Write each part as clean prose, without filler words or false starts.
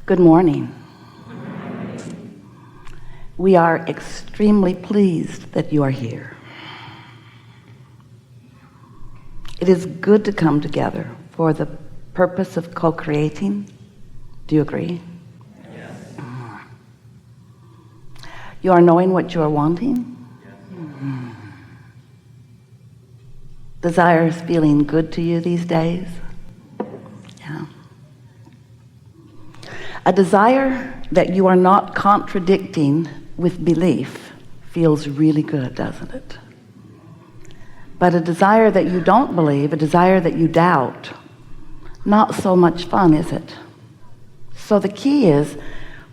Good morning. We are extremely pleased that you are here. It is good to come together for the purpose of co-creating. Do you agree? Yes. You are knowing what you are wanting? Yes. Desire is feeling good to you these days? Yeah. A desire that you are not contradicting with belief feels really good, doesn't it? But a desire that you don't believe, a desire that you doubt, not so much fun, is it? So the key is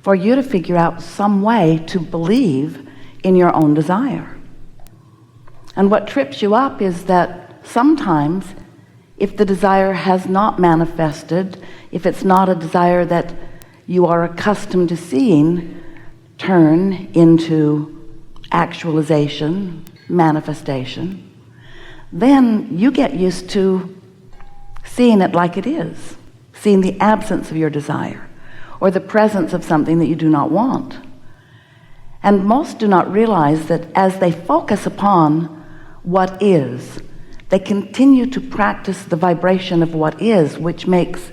for you to figure out some way to believe in your own desire. And what trips you up is that sometimes if the desire has not manifested, if it's not a desire that you are accustomed to seeing turn into actualization, manifestation, then you get used to seeing it like it is, seeing the absence of your desire or the presence of something that you do not want. And most do not realize that as they focus upon what is, they continue to practice the vibration of what is, which makes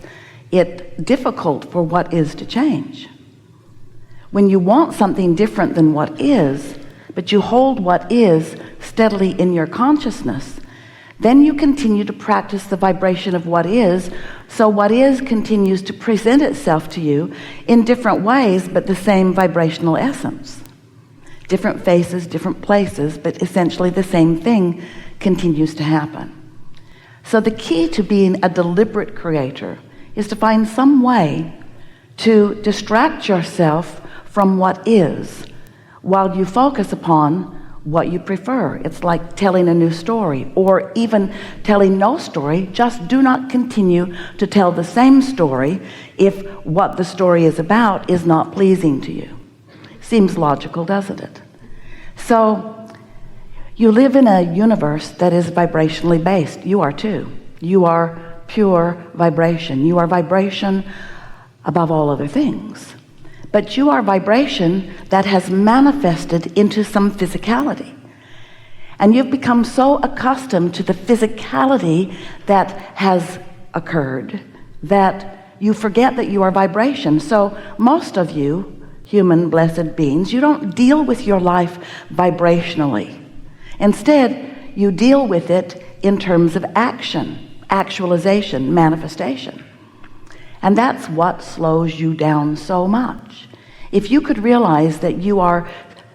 it difficult for what is to change. When you want something different than what is, but you hold what is steadily in your consciousness, then you continue to practice the vibration of what is, so what is continues to present itself to you in different ways, but the same vibrational essence. Different faces, different places, but essentially the same thing continues to happen. So the key to being a deliberate creator is to find some way to distract yourself from what is while you focus upon what you prefer. It's like telling a new story, or even telling no story. Just do not continue to tell the same story if what the story is about is not pleasing to you. Seems logical, doesn't it? So you live in a universe that is vibrationally based. You are too. You are pure vibration. You are vibration above all other things. But you are vibration that has manifested into some physicality. And you've become so accustomed to the physicality that has occurred that you forget that you are vibration. So most of you, human blessed beings, you don't deal with your life vibrationally. Instead, you deal with it in terms of action, actualization, manifestation. And that's what slows you down so much. If you could realize that you are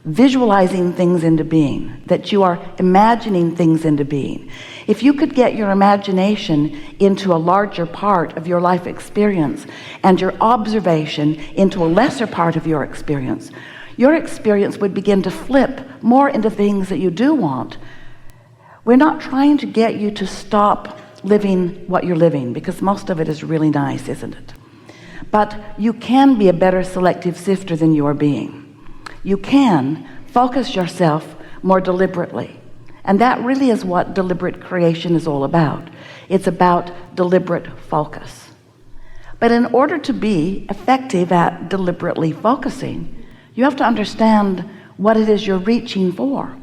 visualizing things into being, that you are imagining things into being, if you could get your imagination into a larger part of your life experience and your observation into a lesser part of your experience would begin to flip more into things that you do want. We're not trying to get you to stop living what you're living, because most of it is really nice, isn't it? But you can be a better selective sifter than you are being. You can focus yourself more deliberately. And that really is what deliberate creation is all about. It's about deliberate focus. But in order to be effective at deliberately focusing, you have to understand what it is you're reaching for.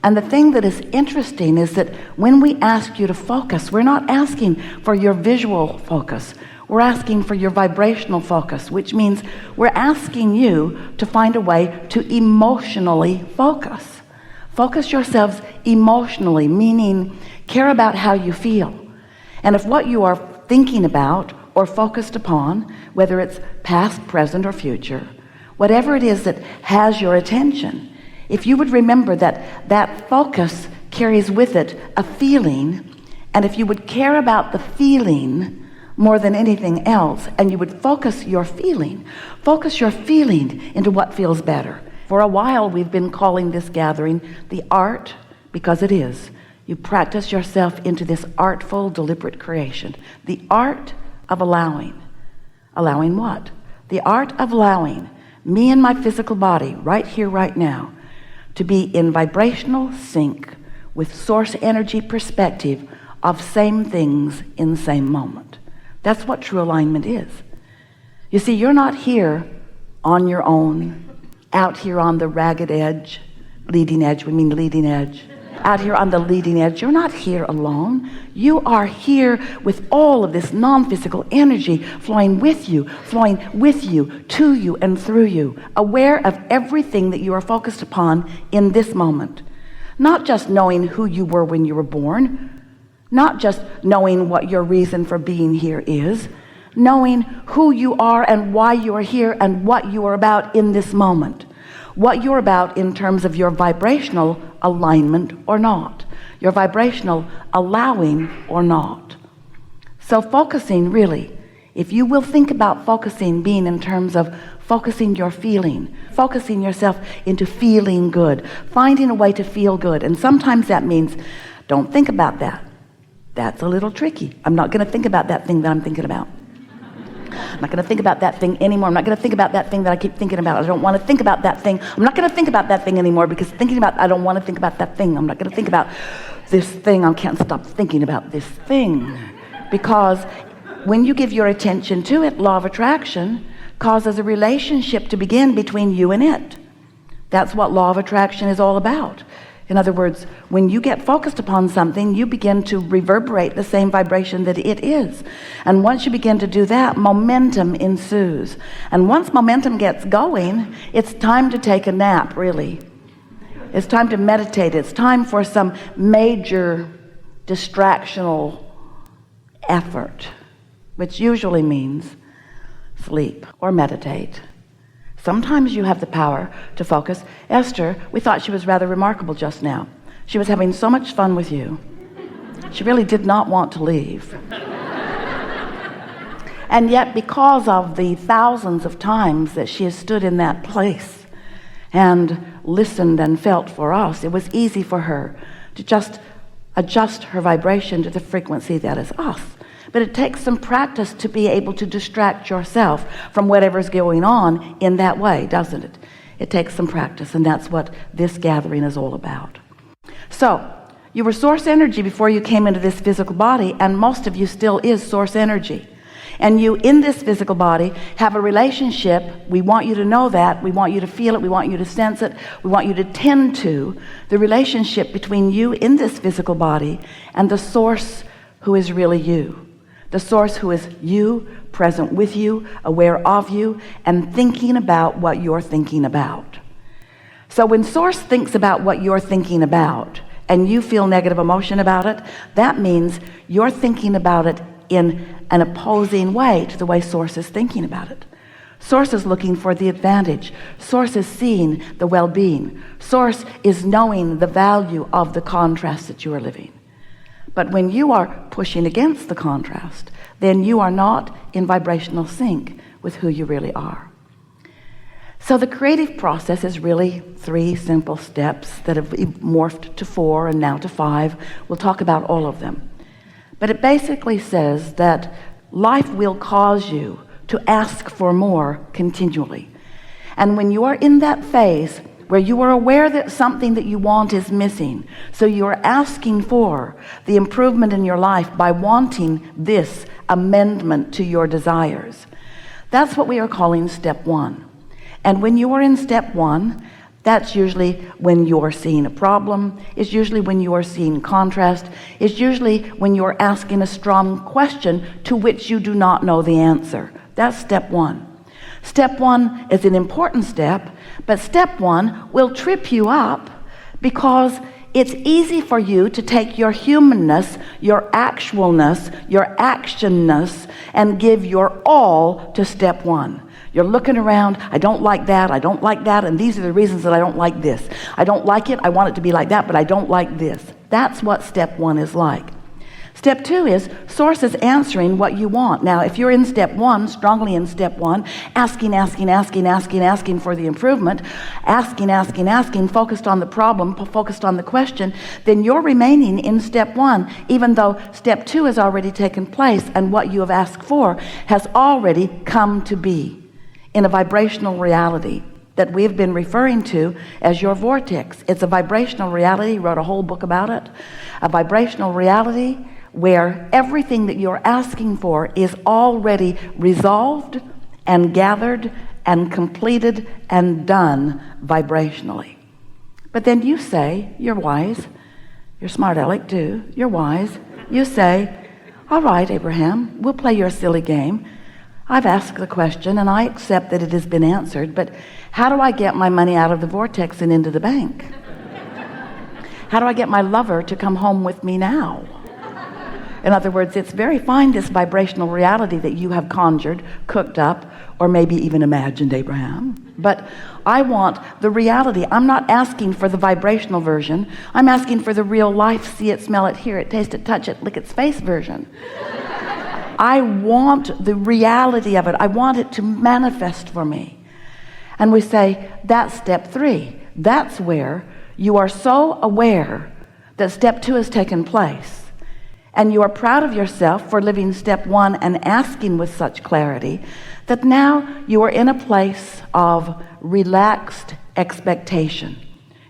And the thing that is interesting is that when we ask you to focus, we're not asking for your visual focus. We're asking for your vibrational focus, which means we're asking you to find a way to emotionally focus. Focus yourselves emotionally, meaning care about how you feel. And if what you are thinking about or focused upon, whether it's past, present, or future, whatever it is that has your attention, if you would remember that that focus carries with it a feeling, and if you would care about the feeling more than anything else, and you would focus your feeling into what feels better. For a while we've been calling this gathering the art, because it is. You practice yourself into this artful, deliberate creation. The art of allowing. Allowing what? The art of allowing me and my physical body right here, right now, to be in vibrational sync with source energy perspective of same things in the same moment. That's what true alignment is. You see, you're not here on your own, out here on the ragged edge, leading edge, we mean leading edge. Out here on the leading edge, you're not here alone. You are here with all of this non-physical energy flowing with you, to you, and through you, aware of everything that you are focused upon in this moment. Not just knowing who you were when you were born, not just knowing what your reason for being here is, knowing who you are and why you are here and what you are about in this moment. What you're about in terms of your vibrational alignment or not, your vibrational allowing or not. So focusing, really, if you will think about focusing being in terms of focusing your feeling, focusing yourself into feeling good, finding a way to feel good. And sometimes that means don't think about that. That's a little tricky. I'm not going to think about that thing that I'm thinking about. I'm not going to think about that thing anymore. I'm not going to think about that thing that I keep thinking about. I don't want to think about that thing. I'm not going to think about that thing anymore because I don't want to think about that thing. I'm not going to think about this thing. I can't stop thinking about this thing. Because when you give your attention to it, law of attraction causes a relationship to begin between you and it. That's what law of attraction is all about. In other words, when you get focused upon something, you begin to reverberate the same vibration that it is. And once you begin to do that, momentum ensues. And once momentum gets going, it's time to take a nap, really. It's time to meditate. It's time for some major distractional effort, which usually means sleep or meditate. Sometimes you have the power to focus. Esther, we thought she was rather remarkable just now. She was having so much fun with you. She really did not want to leave. And yet, because of the thousands of times that she has stood in that place and listened and felt for us, it was easy for her to just adjust her vibration to the frequency that is us. But it takes some practice to be able to distract yourself from whatever's going on in that way, doesn't it? It takes some practice, and that's what this gathering is all about. So, you were source energy before you came into this physical body, and most of you still is source energy. And you, in this physical body, have a relationship. We want you to know that. We want you to feel it. We want you to sense it. We want you to tend to the relationship between you in this physical body and the source who is really you. The source who is you, present with you, aware of you, and thinking about what you're thinking about. So when source thinks about what you're thinking about and you feel negative emotion about it, that means you're thinking about it in an opposing way to the way source is thinking about it. Source is looking for the advantage. Source is seeing the well-being. Source is knowing the value of the contrast that you are living. But when you are pushing against the contrast, then you are not in vibrational sync with who you really are. So the creative process is really 3 simple steps that have morphed to 4 and now to 5. We'll talk about all of them. But it basically says that life will cause you to ask for more continually. And when you are in that phase where you are aware that something that you want is missing, so you are asking for the improvement in your life by wanting this amendment to your desires. That's what we are calling step 1. And when you are in step 1, that's usually when you're seeing a problem. It's usually when you are seeing contrast. It's usually when you're asking a strong question to which you do not know the answer. That's step 1. Step 1 is an important step, but step 1 will trip you up because it's easy for you to take your humanness, your actualness, your actionness, and give your all to step 1. You're looking around, I don't like that, and these are the reasons that I don't like this. I don't like it, I want it to be like that, but I don't like this. That's what step 1 is like. Step 2 is source is answering what you want. Now, if you're in step 1, strongly in step 1, asking for the improvement, asking, focused on the problem, focused on the question, then you're remaining in step 1, even though step 2 has already taken place and what you have asked for has already come to be in a vibrational reality that we've been referring to as your vortex. It's a vibrational reality. He wrote a whole book about it. A vibrational reality where everything that you're asking for is already resolved and gathered and completed and done vibrationally. But then you say, you're wise, you're smart aleck too, you're wise. You say, all right, Abraham, we'll play your silly game. I've asked the question and I accept that it has been answered, but how do I get my money out of the vortex and into the bank? How do I get my lover to come home with me now? In other words, it's very fine, this vibrational reality that you have conjured, cooked up, or maybe even imagined, Abraham. But I want the reality. I'm not asking for the vibrational version. I'm asking for the real life, see it, smell it, hear it, taste it, touch it, lick its face version. I want the reality of it. I want it to manifest for me. And we say, that's step 3. That's where you are so aware that step 2 has taken place. And you are proud of yourself for living step 1 and asking with such clarity that now you are in a place of relaxed expectation.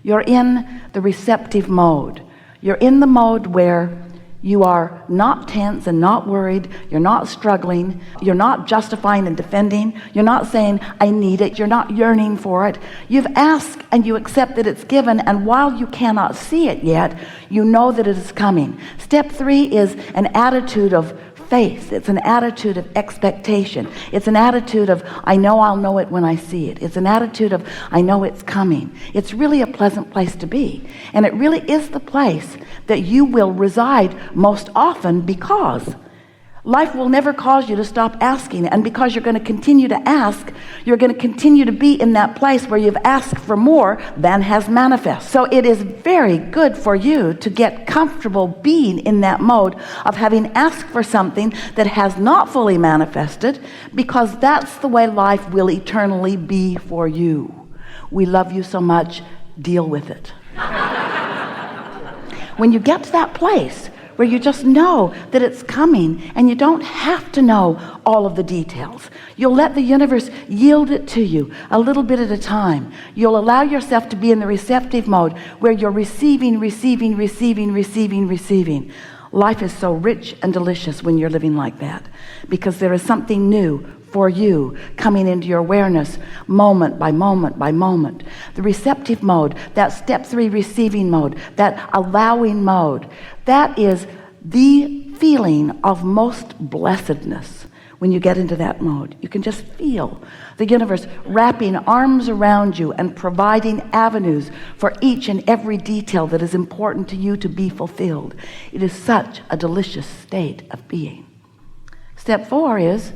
You're in the receptive mode. You're in the mode where you are not tense and not worried. You're not struggling. You're not justifying and defending. You're not saying, I need it. You're not yearning for it. You've asked and you accept that it's given, and while you cannot see it yet, you know that it is coming. Step 3 is an attitude of faith. It's an attitude of expectation. It's an attitude of, I know I'll know it when I see it. It's an attitude of, I know it's coming. It's really a pleasant place to be. And it really is the place that you will reside most often, because life will never cause you to stop asking. And because you're going to continue to ask, you're going to continue to be in that place where you've asked for more than has manifest. So it is very good for you to get comfortable being in that mode of having asked for something that has not fully manifested, because that's the way life will eternally be for you. We love you so much, deal with it. When you get to that place where you just know that it's coming and you don't have to know all of the details, you'll let the universe yield it to you a little bit at a time. You'll allow yourself to be in the receptive mode where you're receiving. Life is so rich and delicious when you're living like that, because there is something new for you coming into your awareness moment by moment by moment. The receptive mode, that step 3 receiving mode, that allowing mode, that is the feeling of most blessedness. When you get into that mode, you can just feel the universe wrapping arms around you and providing avenues for each and every detail that is important to you to be fulfilled. It is such a delicious state of being. Step 4 is,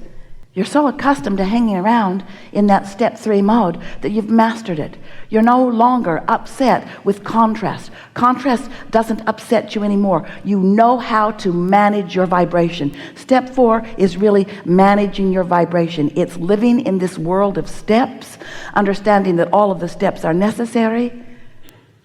you're so accustomed to hanging around in that step 3 mode that you've mastered it. You're no longer upset with contrast. Contrast doesn't upset you anymore. You know how to manage your vibration. Step 4 is really managing your vibration. It's living in this world of steps, understanding that all of the steps are necessary,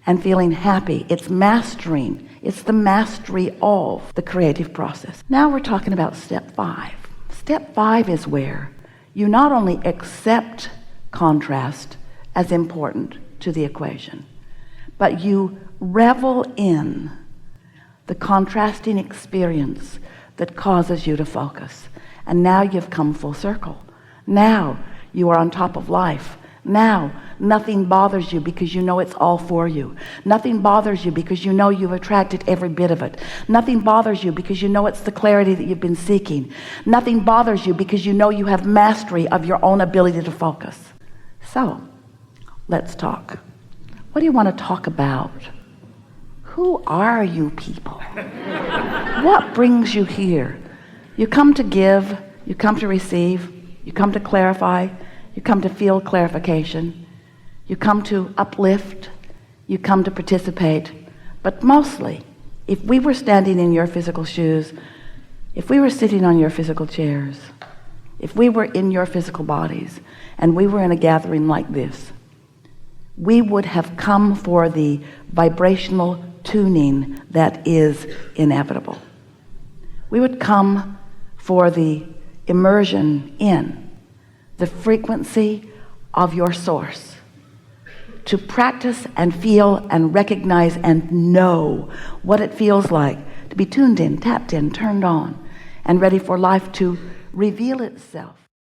and feeling happy. It's mastering. It's the mastery of the creative process. Now we're talking about step 5. Step 5 is where you not only accept contrast as important to the equation, but you revel in the contrasting experience that causes you to focus. And now you've come full circle. Now you are on top of life. Now nothing bothers you because you know it's all for you. Nothing bothers you because you know you've attracted every bit of it. Nothing bothers you because you know it's the clarity that you've been seeking. Nothing bothers you because you know you have mastery of your own ability to focus. So let's talk. What do you want to talk about? Who are you people? What brings you here? You come to give, you come to receive, you come to clarify, you come to feel clarification, you come to uplift, you come to participate. But mostly, if we were standing in your physical shoes, if we were sitting on your physical chairs, if we were in your physical bodies, and we were in a gathering like this, we would have come for the vibrational tuning that is inevitable. We would come for the immersion in the frequency of your source, to practice and feel and recognize and know what it feels like to be tuned in, tapped in, turned on, and ready for life to reveal itself.